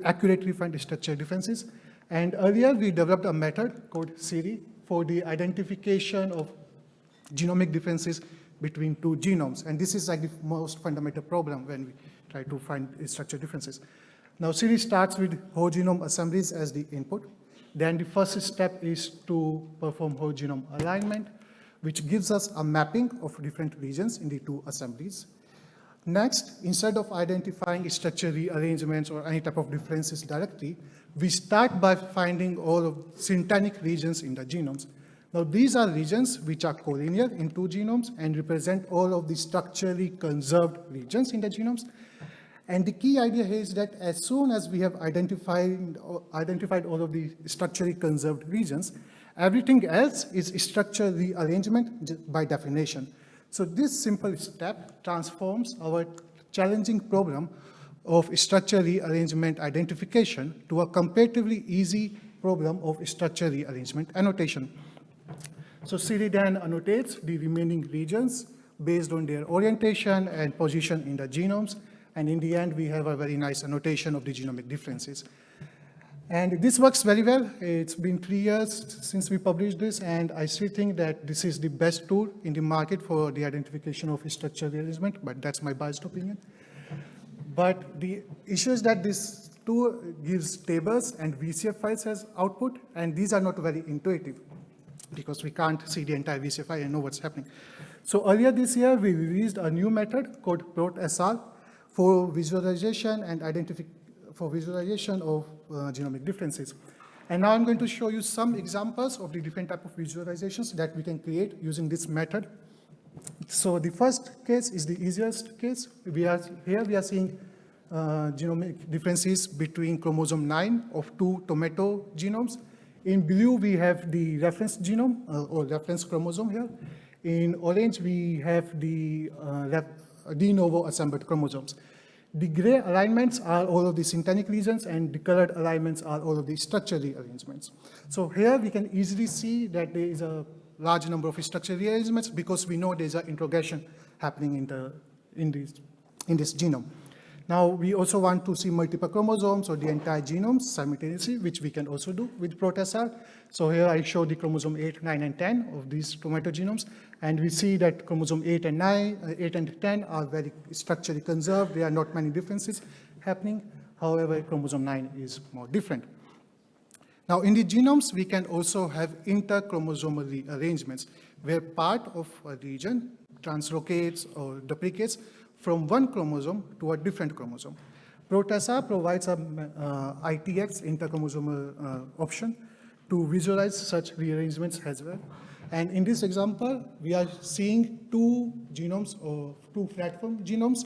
accurately find structure differences. And earlier, we developed a method called SIRI for the identification of genomic differences between two genomes. And this is like the most fundamental problem when we try to find structure differences. Now, SIRI starts with whole genome assemblies as the input. Then the first step is to perform whole genome alignment, which gives us a mapping of different regions in the two assemblies. Next, instead of identifying structure rearrangements or any type of differences directly, we start by finding all of syntenic regions in the genomes. Now, these are regions which are collinear in two genomes and represent all of the structurally conserved regions in the genomes. And the key idea here is that as soon as we have identified all of the structurally conserved regions, everything else is structure rearrangement by definition. So this simple step transforms our challenging problem of structure rearrangement identification to a comparatively easy problem of structure rearrangement annotation. So SIRI then annotates the remaining regions based on their orientation and position in the genomes. And in the end, we have a very nice annotation of the genomic differences. And this works very well. It's been 3 years since we published this, and I still think that this is the best tool in the market for the identification of structure rearrangement, but that's my biased opinion. But the issue is that this tool gives tables and VCF files as output, and these are not very intuitive because we can't see the entire VCF file and know what's happening. So earlier this year, we released a new method called ProtSR for visualization and visualization of genomic differences. And now I'm going to show you some examples of the different type of visualizations that we can create using this method. So the first case is the easiest case. We are seeing genomic differences between chromosome 9 of two tomato genomes. In blue, we have the reference genome or reference chromosome here. In orange, we have the de novo assembled chromosomes. The gray alignments are all of the syntenic regions, and the colored alignments are all of the structure rearrangements. So here we can easily see that there is a large number of structure rearrangements because we know there's an introgression happening in this genome. Now, we also want to see multiple chromosomes or the entire genomes simultaneously, which we can also do with ProtSR. So here I show the chromosome 8, 9, and 10 of these tomato genomes, and we see that chromosome 8 and 10 are very structurally conserved. There are not many differences happening. However, chromosome 9 is more different. Now, in the genomes, we can also have interchromosomal rearrangements, where part of a region translocates or duplicates from one chromosome to a different chromosome. ProtSR provides a ITX interchromosomal option to visualize such rearrangements as well. And in this example, we are seeing two genomes, or two platform genomes.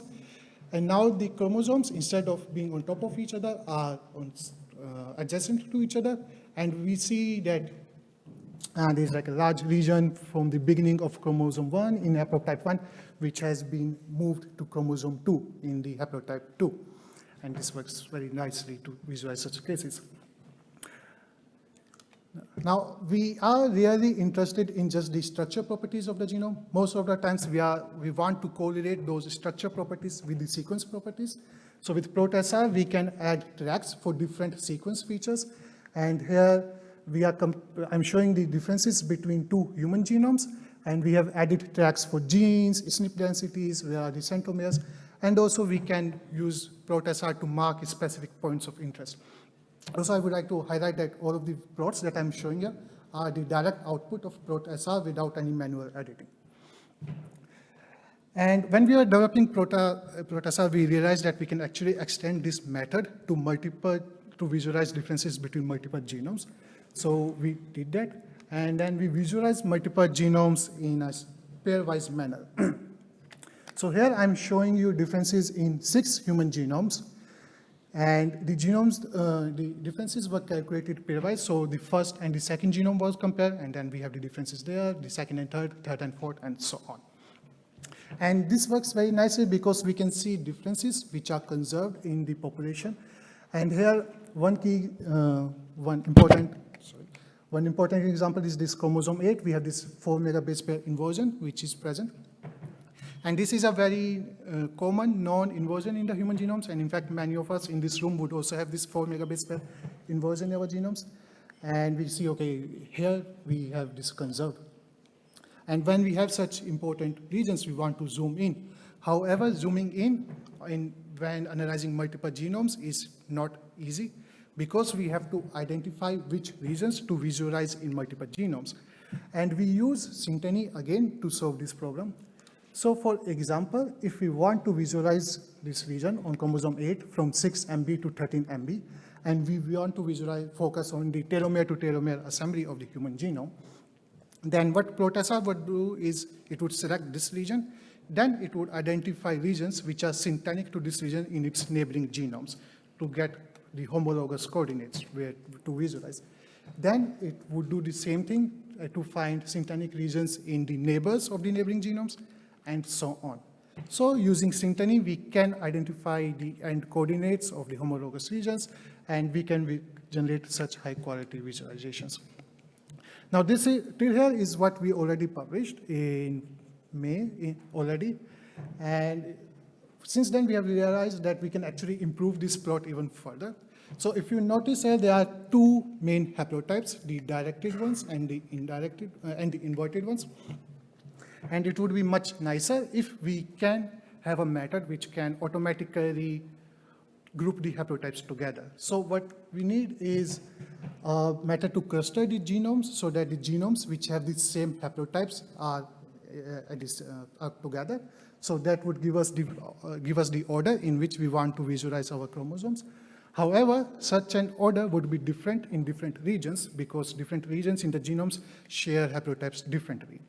And now the chromosomes, instead of being on top of each other, are adjacent to each other. And we see that there's like a large region from the beginning of chromosome 1 in haplotype 1, which has been moved to chromosome 2 in the haplotype 2. And this works very nicely to visualize such cases. Now, we are really interested in just the structure properties of the genome. Most of the times, we want to correlate those structure properties with the sequence properties. So with ProtSR, we can add tracks for different sequence features. And here, I'm showing the differences between two human genomes. And we have added tracks for genes, SNP densities, where are the centromeres. And also, we can use ProtSR to mark specific points of interest. Also, I would like to highlight that all of the plots that I'm showing here are the direct output of ProtSR without any manual editing. And when we were developing ProtSR, we realized that we can actually extend this method to visualize differences between multiple genomes. So we did that, and then we visualized multiple genomes in a pairwise manner. So here I'm showing you differences in 6 human genomes. And the genomes, the differences were calculated pairwise. So the first and the second genome was compared, and then we have the differences there, the second and third and fourth, and so on. And this works very nicely because we can see differences which are conserved in the population. And here, one important example is this chromosome 8. We have this 4 megabase pair inversion, which is present. And this is a very common non-inversion in the human genomes. And in fact, many of us in this room would also have this 4 megabase pair inversion in our genomes. And we see, okay, here we have this conserved. And when we have such important regions, we want to zoom in. However, zooming in when analyzing multiple genomes is not easy because we have to identify which regions to visualize in multiple genomes. And we use synteny again to solve this problem. So for example, if we want to visualize this region on chromosome 8 from 6 MB to 13 MB, and we want to focus on the telomere to telomere assembly of the human genome, then what ProtSR would do is it would select this region, then it would identify regions which are syntenic to this region in its neighboring genomes to get the homologous coordinates where to visualize. Then it would do the same thing to find syntenic regions in the neighbors of the neighboring genomes, and so on. So using synteny, we can identify the end coordinates of the homologous regions, and we can generate such high-quality visualizations. Now, here is what we already published in May already. And since then, we have realized that we can actually improve this plot even further. So if you notice here, there are 2 main haplotypes, the directed ones and the indirected and the inverted ones. And it would be much nicer if we can have a method which can automatically group the haplotypes together. So what we need is a method to cluster the genomes so that the genomes which have the same haplotypes are together. So that would give us the order in which we want to visualize our chromosomes. However, such an order would be different in different regions because different regions in the genomes share haplotypes differently.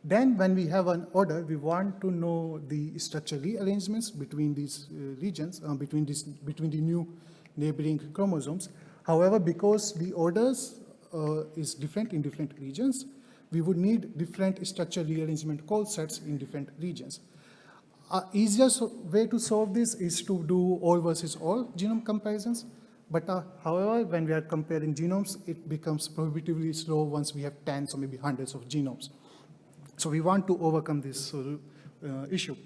Then when we have an order, we want to know the structural rearrangements between these regions, between the new neighboring chromosomes. However, because the orders is different in different regions, we would need different structural rearrangement call sets in different regions. Easiest way to solve this is to do all versus all genome comparisons. But however, when we are comparing genomes, it becomes prohibitively slow once we have tens or maybe hundreds of genomes. So we want to overcome this issue.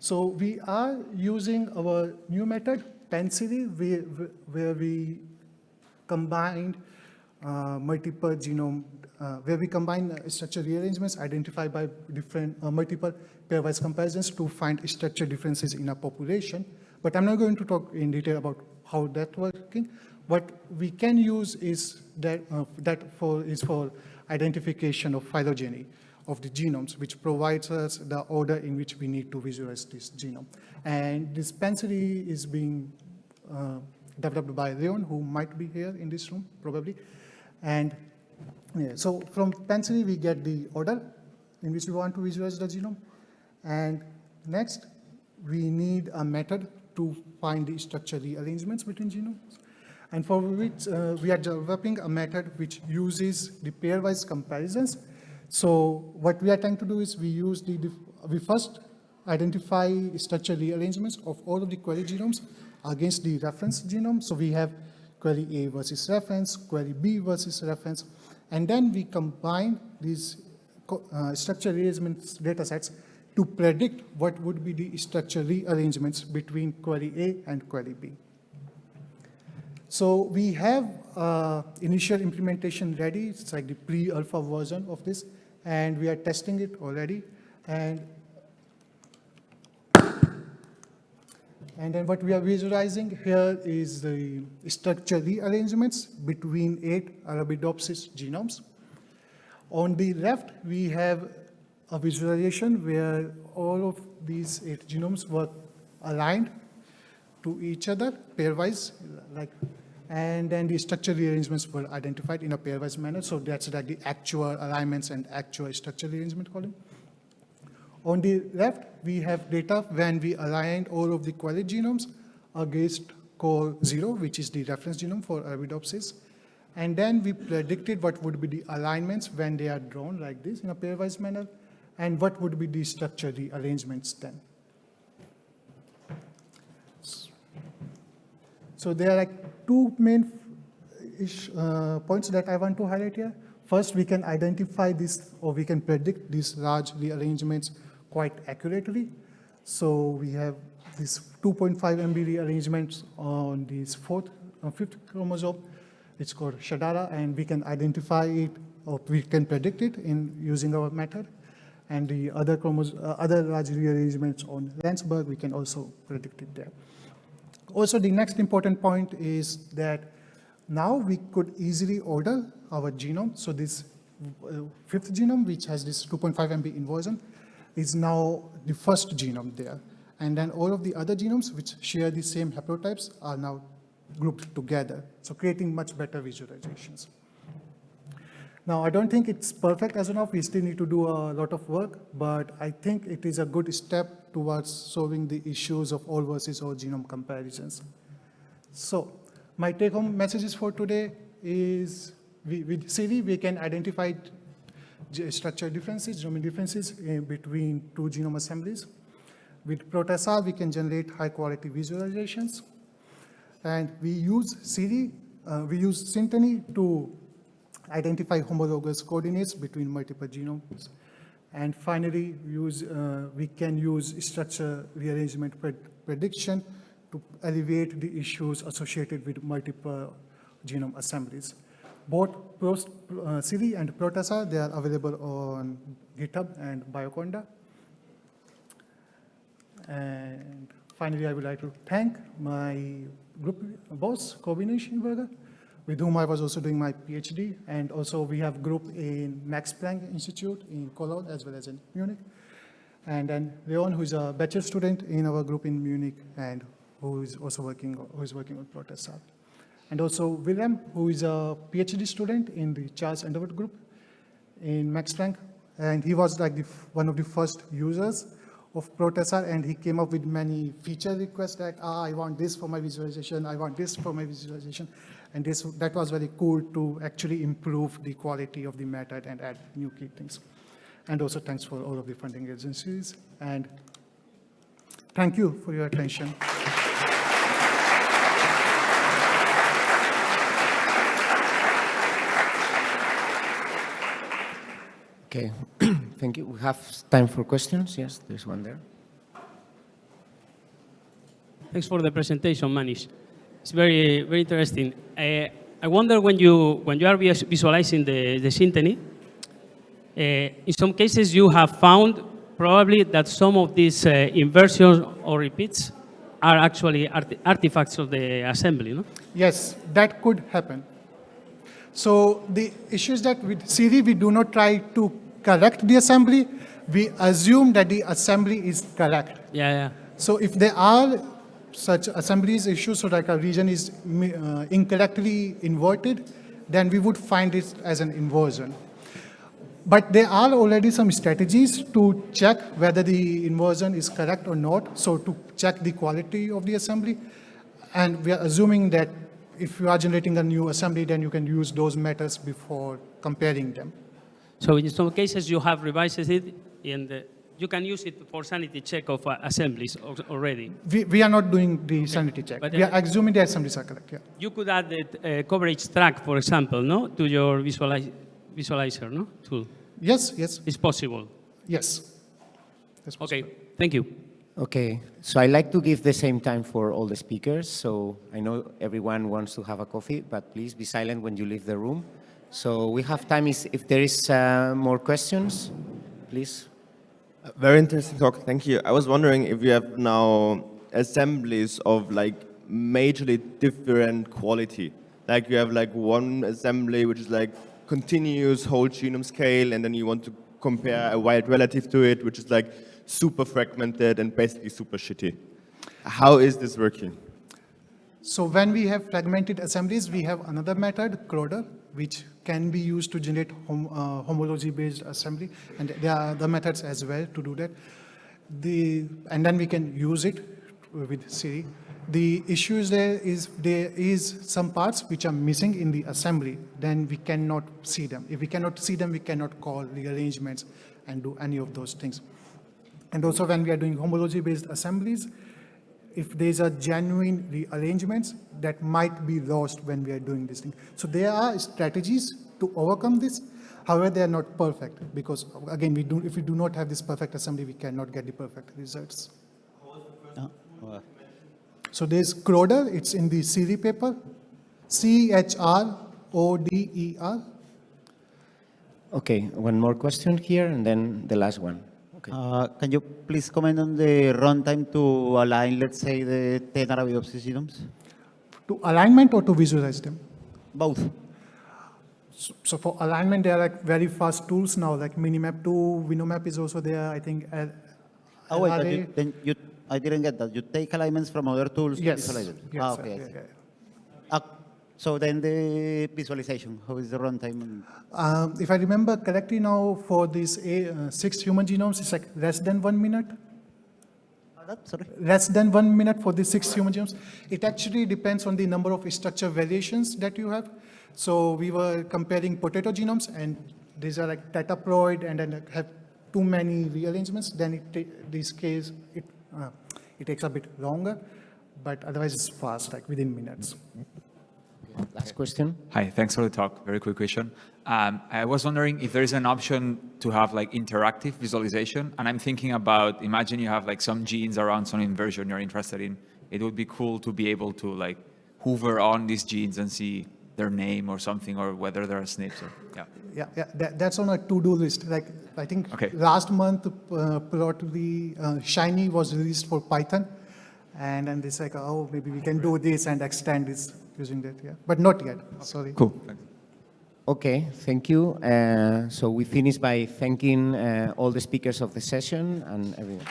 So we are using our new method, Pensily, where we combined multiple genome, where we combine structure rearrangements identified by different multiple pairwise comparisons to find structure differences in a population. But I'm not going to talk in detail about how that's working. What we can use is for identification of phylogeny of the genomes, which provides us the order in which we need to visualize this genome. And this Pensily is being developed by Leon, who might be here in this room, probably. And Yeah, so from Pensily, we get the order in which we want to visualize the genome. And next, we need a method to find the structure rearrangements between genomes. And for which we are developing a method which uses the pairwise comparisons. So what we are trying to do is we first identify structure rearrangements of all of the query genomes against the reference genome. So we have query A versus reference, query B versus reference, and then we combine these structure rearrangements data sets to predict what would be the structure rearrangements between query A and query B. So we have initial implementation ready. It's like the pre-alpha version of this, and we are testing it already. And then what we are visualizing here is the structure rearrangements between 8 Arabidopsis genomes. On the left, we have a visualization where all of these 8 genomes were aligned to each other pairwise, and then the structure rearrangements were identified in a pairwise manner. So that's like the actual alignments and actual structure rearrangement column. On the left, we have data when we aligned all of the query genomes against core 0, which is the reference genome for Arabidopsis. And then we predicted what would be the alignments when they are drawn like this in a pairwise manner, and what would be the structure rearrangements then. So there are like 2 main points that I want to highlight here. First, we can identify this, or we can predict these large rearrangements quite accurately. So we have this 2.5 MB rearrangements on this 5th chromosome. It's called Shadara, and we can identify it, or we can predict it in using our method. And the other large rearrangements on Landsberg, we can also predict it there. Also, the next important point is that now we could easily order our genome. So this 5th genome, which has this 2.5 MB inversion, is now the first genome there. And then all of the other genomes which share the same haplotypes are now grouped together, so creating much better visualizations. Now, I don't think it's perfect as enough. We still need to do a lot of work, but I think it is a good step towards solving the issues of all versus all genome comparisons. So my take-home messages for today is with CV, we can identify structure differences, genomic differences between 2 genome assemblies. With ProtSR, we can generate high-quality visualizations. And we use Synteny to identify homologous coordinates between multiple genomes. And finally, we can use structure rearrangement prediction to alleviate the issues associated with multiple genome assemblies. Both CV and ProtSR, they are available on GitHub and Bioconda. And finally, I would like to thank my group boss, Corbin Schimberger, with whom I was also doing my PhD. And also we have a group in Max Planck Institute in Cologne, as well as in Munich. And then Leon, who is a bachelor student in our group in Munich, and who is also working on ProtSR. And also Willem, who is a PhD student in the Charles Underwood group in Max Planck. And he was like one of the first users of ProtSR, and he came up with many feature requests that, I want this for my visualization, I want this for my visualization. And that was very cool to actually improve the quality of the method and add new key things. And also thanks for all of the funding agencies. And thank you for your attention. Okay, thank you. We have time for questions. Yes, there's one there. Thanks for the presentation, Manish. It's very, very interesting. I wonder when you are visualizing the Synteny, in some cases you have found probably that some of these inversions or repeats are actually artifacts of the assembly, no? Yes, that could happen. So the issue is that with CV, we do not try to correct the assembly. We assume that the assembly is correct. Yeah. So if there are such assemblies issues, so like a region is incorrectly inverted, then we would find it as an inversion. But there are already some strategies to check whether the inversion is correct or not, so to check the quality of the assembly. And we are assuming that if you are generating a new assembly, then you can use those methods before comparing them. So in some cases, you have revised it, and you can use it for sanity check of assemblies already. We are not doing the sanity check. But, We are assuming the assemblies are correct, yeah. You could add the coverage track, for example, no, to your visualizer, no, tool. Yes, yes, It's possible. yes. That's possible. Okay, thank you. Okay, so I like to give the same time for all the speakers. So I know everyone wants to have a coffee, but please be silent when you leave the room. So we have time if there is more questions, please. Very interesting talk, thank you. I was wondering if you have now assemblies of like majorly different quality. Like you have like one assembly which is like continuous whole genome scale, and then you want to compare a wild relative to it, which is like super fragmented and basically super shitty. How is this working? So when we have fragmented assemblies, we have another method, CRODER, which can be used to generate homology-based assembly, and there are other methods as well to do that. And then we can use it with Siri. The issue there is some parts which are missing in the assembly, then we cannot see them. If we cannot see them, we cannot call rearrangements and do any of those things. And also when we are doing homology-based assemblies, if there's a genuine rearrangements, that might be lost when we are doing this thing. So there are strategies to overcome this. However, they are not perfect because, again, if we do not have this perfect assembly, we cannot get the perfect results. So there's CRODER, it's in the Siri paper, CHRODER. Okay, one more question here, and then the last one. Okay. Can you please comment on the runtime to align, let's say, the 10 Arabidopsis genomes? To alignment or to visualize them? Both. So for alignment, there are like very fast tools now, like Minimap2, Winomap is also there, I think. Oh, wait, but I didn't get that. You take alignments from other tools to visualize them? Yes, Okay, I see. yeah. So then the visualization, how is the runtime? If I remember correctly now, for these 6 human genomes, it's like less than 1 minute. Sorry? Less than 1 minute for the 6 human genomes. It actually depends on the number of structure variations that you have. So we were comparing potato genomes, and these are like tetraploid, and then have too many rearrangements. Then this case, it takes a bit longer, but otherwise it's fast, like within minutes. Last question. Hi, thanks for the talk. Very quick question. I was wondering if there is an option to have like interactive visualization, and I'm thinking about, imagine you have like some genes around some inversion you're interested in. It would be cool to be able to like hover on these genes and see their name or something, or whether there are SNPs. Or, yeah. That's on a to-do list. Like I think last month, probably Shiny was released for Python, and then it's like, oh, maybe we can do this and extend this using that. Yeah, but not yet. Sorry. Cool. Thanks. Okay, thank you. So we finish by thanking all the speakers of the session and everyone.